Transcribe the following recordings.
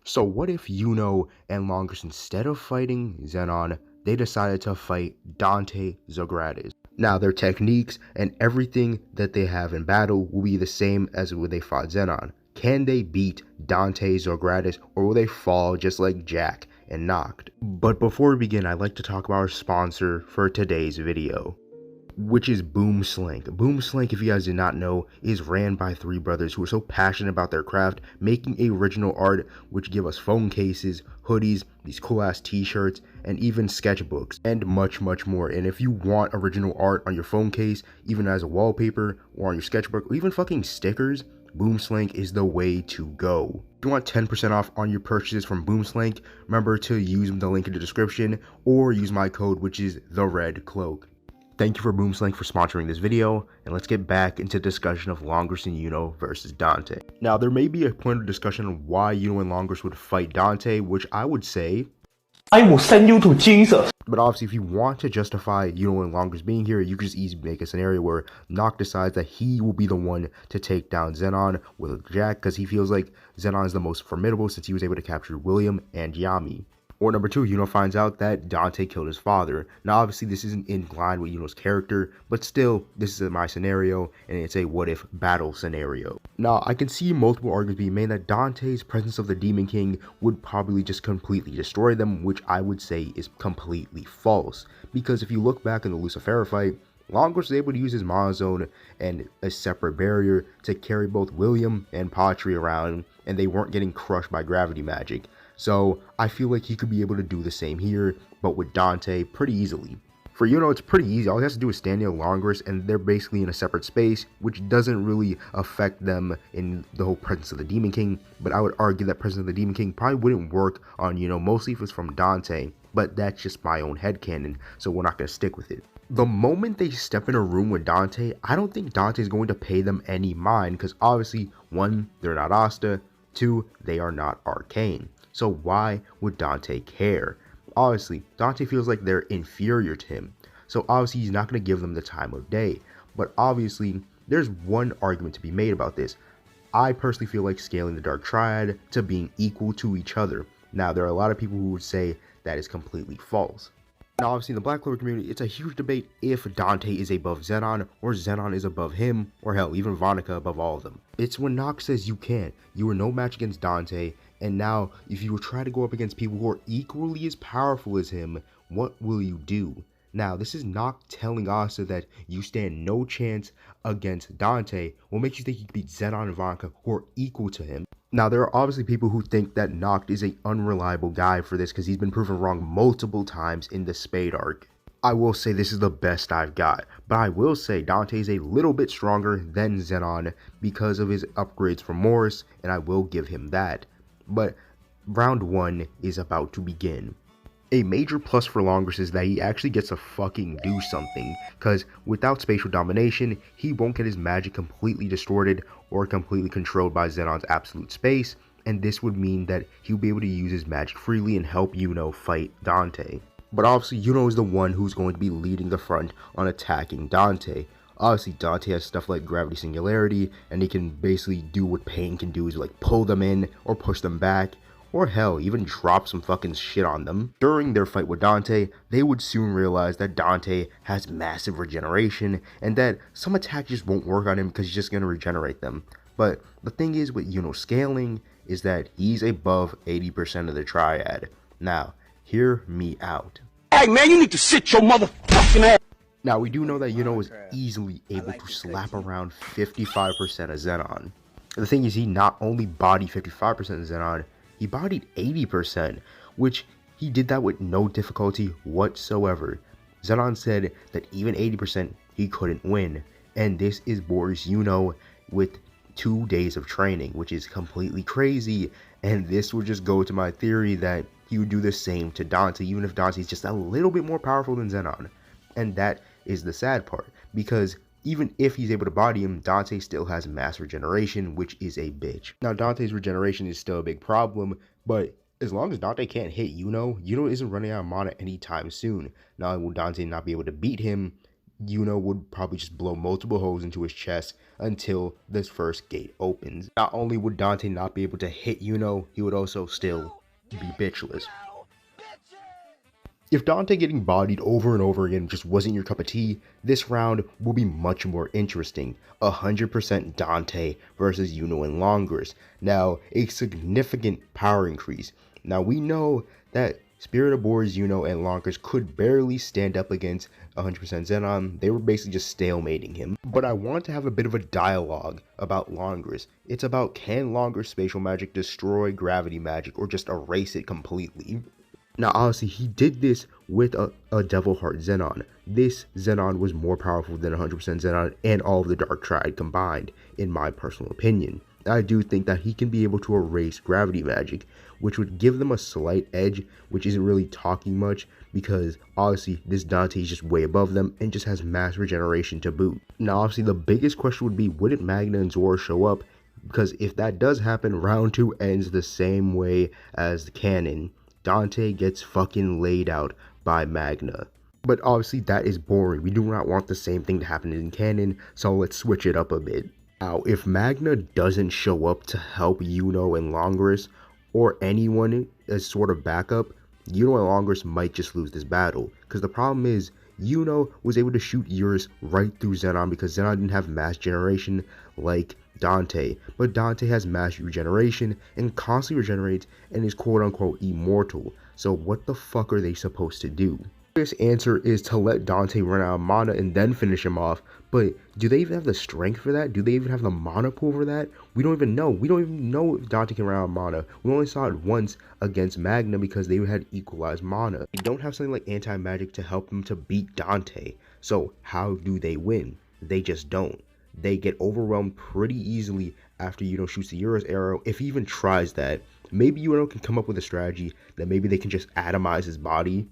So what if Yuno and Langris, instead of fighting Zenon, they decided to fight Dante Zogratis? Now their techniques and everything that they have in battle will be the same as when they fought Zenon. Can they beat Dante Zogratis, or will they fall just like Jack and Noct? But before we begin, I'd like to talk about our sponsor for today's video, which is BOOMSLANK. BOOMSLANK, if you guys did not know, is ran by three brothers who are so passionate about their craft, making original art, which give us phone cases, hoodies, these cool ass t-shirts, and even sketchbooks, and much more. And if you want original art on your phone case, even as a wallpaper, or on your sketchbook, or even fucking stickers, BOOMSLANK is the way to go. If you want 10% off on your purchases from BOOMSLANK, remember to use the link in the description, or use my code, which is the RedCloak. Thank you for BOOMSLANK for sponsoring this video, and let's get back into discussion of Langris and Yuno versus Dante. Now, there may be a point of discussion on why Yuno and Langris would fight Dante, which I would say, I will send you to Jesus. But obviously, if you want to justify Yuno and Langris being here, you can just easily make a scenario where Noct decides that he will be the one to take down Zenon with Jack, because he feels like Zenon is the most formidable since he was able to capture William and Yami. Or number two, Yuno finds out that Dante killed his father. Now, obviously, this isn't in line with Yuno's character, but still, this is my scenario, and it's a what-if battle scenario. Now, I can see multiple arguments being made that Dante's presence of the Demon King would probably just completely destroy them, which I would say is completely false. Because if you look back in the Lucifera fight, Langris was able to use his Mana Zone and a separate barrier to carry both William and Patri around, and they weren't getting crushed by gravity magic. So I feel like he could be able to do the same here, but with Dante pretty easily. For Yuno, it's pretty easy. All he has to do is stand near Langris, and they're basically in a separate space, which doesn't really affect them in the whole presence of the Demon King. But I would argue that presence of the Demon King probably wouldn't work on Yuno, mostly if it's from Dante. But that's just my own headcanon, so we're not going to stick with it. The moment they step in a room with Dante, I don't think Dante's going to pay them any mind, because obviously, one, they're not Asta, two, they are not arcane. So why would Dante care? Obviously, Dante feels like they're inferior to him. So obviously, he's not going to give them the time of day. But obviously, there's one argument to be made about this. I personally feel like scaling the Dark Triad to being equal to each other. Now, there are a lot of people who would say that is completely false. Now, obviously, in the Black Clover community, it's a huge debate if Dante is above Zenon, or Zenon is above him, or hell, even Vonica above all of them. It's when Noct says you can't. You are no match against Dante, and now, if you try to go up against people who are equally as powerful as him, what will you do? Now, this is Noct telling Asta that you stand no chance against Dante. What makes you think you can beat Zenon and Vonica, who are equal to him? Now, there are obviously people who think that Noct is an unreliable guy for this because he's been proven wrong multiple times in the Spade arc. I will say this is the best I've got, but I will say Dante is a little bit stronger than Zenon because of his upgrades from Morris, and I will give him that. But round one is about to begin. A major plus for Langris is that he actually gets to fucking do something, because without spatial domination, he won't get his magic completely distorted or completely controlled by Zenon's absolute space, and this would mean that he'll be able to use his magic freely and help Yuno fight Dante. But obviously, Yuno is the one who's going to be leading the front on attacking Dante. Obviously, Dante has stuff like Gravity Singularity, and he can basically do what Pain can do, is like pull them in or push them back, or hell, even drop some fucking shit on them. During their fight with Dante, they would soon realize that Dante has massive regeneration, and that some attacks just won't work on him because he's just going to regenerate them. But the thing is with Yuno scaling, is that he's above 80% of the Triad. Now, hear me out. Hey man, you need to sit your motherfucking ass. Now, we do know that Yuno is easily able to slap around 55% of Zenon. The thing is, he not only bodied 55% of Zenon, he bodied 80%, which he did that with no difficulty whatsoever. Zenon said that even 80% he couldn't win, and this is Boris Yuno with 2 days of training, which is completely crazy, and this would just go to my theory that he would do the same to Dante, even if Dante's just a little bit more powerful than Zenon. And that is the sad part, because even if he's able to body him, Dante still has mass regeneration, which is a bitch. Now, Dante's regeneration is still a big problem, but as long as Dante can't hit Yuno, Yuno isn't running out of mana anytime soon. Not only will Dante not be able to beat him, Yuno would probably just blow multiple holes into his chest until this first gate opens. Not only would Dante not be able to hit Yuno, he would also still be bitchless. If Dante getting bodied over and over again just wasn't your cup of tea, this round will be much more interesting. 100% Dante versus Yuno and Langris. Now, a significant power increase. Now, we know that Spirit Abhors Yuno and Langris could barely stand up against 100% Zenon. They were basically just stalemating him. But I want to have a bit of a dialogue about Langris. It's about, can Langris spatial magic destroy gravity magic or just erase it completely? Now, honestly, he did this with a Devil Heart Zenon. This Zenon was more powerful than 100% Zenon and all of the Dark Triad combined, in my personal opinion. I do think that he can be able to erase gravity magic, which would give them a slight edge, which isn't really talking much, because obviously this Dante is just way above them and just has mass regeneration to boot. Now, obviously, the biggest question would be, wouldn't Magna and Zora show up? Because if that does happen, round 2 ends the same way as the canon. Dante gets fucking laid out by Magna. But obviously that is boring. We do not want the same thing to happen in canon, so let's switch it up a bit. Now, if Magna doesn't show up to help Yuno and Langris, or anyone as sort of backup, Yuno and Langris might just lose this battle. Because the problem is, Yuno was able to shoot Eurus right through Zenon because Zenon didn't have mass generation like Dante, but Dante has mass regeneration and constantly regenerates and is quote-unquote immortal. So what the fuck are they supposed to do? This answer is to let Dante run out of mana and then finish him off, but do they even have the strength for that? Do they even have the mana pool for that? We don't even know. We don't even know if Dante can run out of mana. We only saw it once against Magna because they had equalized mana. They don't have something like anti-magic to help them to beat Dante. So how do they win? They just don't. They get overwhelmed pretty easily after Yuno shoots the Eurus arrow. If he even tries that, maybe Yuno can come up with a strategy that maybe they can just atomize his body.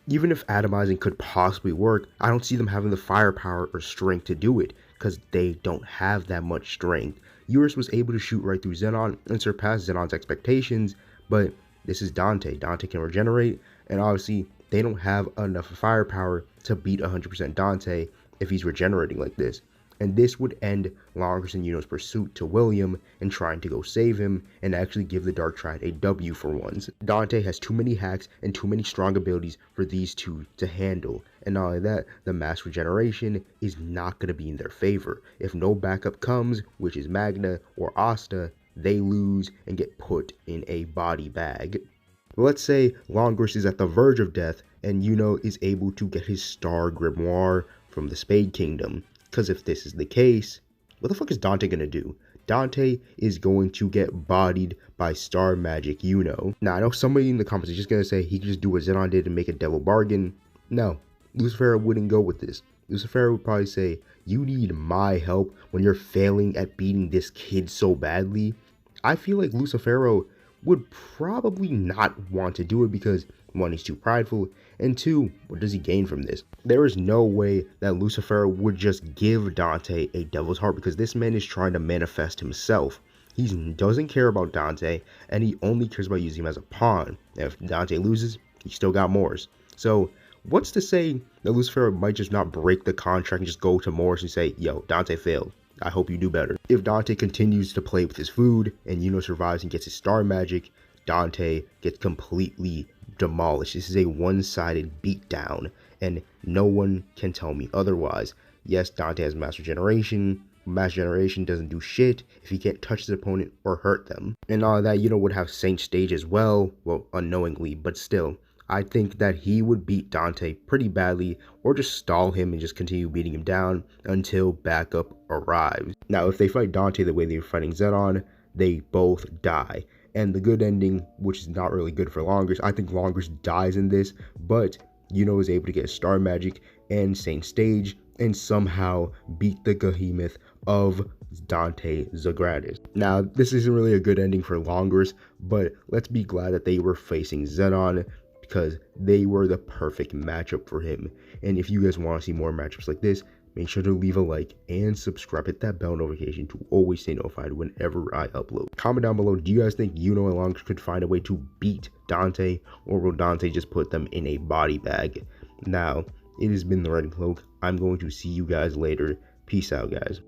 Even if atomizing could possibly work, I don't see them having the firepower or strength to do it, because they don't have that much strength. Eurus was able to shoot right through Zenon and surpass Zenon's expectations, but this is Dante. Dante can regenerate, and obviously they don't have enough firepower to beat 100% Dante if he's regenerating like this. And this would end Langris and Yuno's pursuit to William and trying to go save him and actually give the Dark Triad a W for once. Dante has too many hacks and too many strong abilities for these two to handle. And not only that, the mass regeneration is not going to be in their favor. If no backup comes, which is Magna or Asta, they lose and get put in a body bag. Let's say Langris is at the verge of death and Yuno is able to get his Star Grimoire from the Spade Kingdom. Because if this is the case, what the fuck is Dante going to do? Dante is going to get bodied by Star Magic Yuno. Now, I know somebody in the comments is just going to say he could just do what Zenon did and make a devil bargain. No, Lucifera wouldn't go with this. Lucifera would probably say, you need my help when you're failing at beating this kid so badly. I feel like Lucifera would probably not want to do it because, one, he's too prideful, and two, what does he gain from this? There is no way that Lucifera would just give Dante a Devil's Heart because this man is trying to manifest himself. He doesn't care about Dante, and he only cares about using him as a pawn. And if Dante loses, he still got Morris. So, what's to say that Lucifera might just not break the contract and just go to Morris and say, yo, Dante failed. I hope you do better. If Dante continues to play with his food and Yuno survives and gets his star magic, Dante gets completely demolished. This is a one-sided beatdown, and no one can tell me otherwise. Yes, Dante has mass regeneration. Mass generation doesn't do shit if he can't touch his opponent or hurt them. And all that, Yuno would have Saint Stage as well, well, unknowingly, but still. I think that he would beat Dante pretty badly, or just stall him and just continue beating him down until backup arrives. Now, if they fight Dante the way they were fighting Zenon, they both die. And the good ending, which is not really good for Langris, I think Langris dies in this, but Yuno is able to get Star Magic and Saint Stage and somehow beat the behemoth of Dante Zagradis. Now, this isn't really a good ending for Langris, but let's be glad that they were facing Zenon, because they were the perfect matchup for him. And if you guys want to see more matchups like this, make sure to leave a like and subscribe, hit that bell notification to always stay notified whenever I upload. Comment down below, do you guys think Yuno and Langris could find a way to beat Dante, or will Dante just put them in a body bag? Now, It has been the RedCloak. I'm going to see you guys later. Peace out, guys.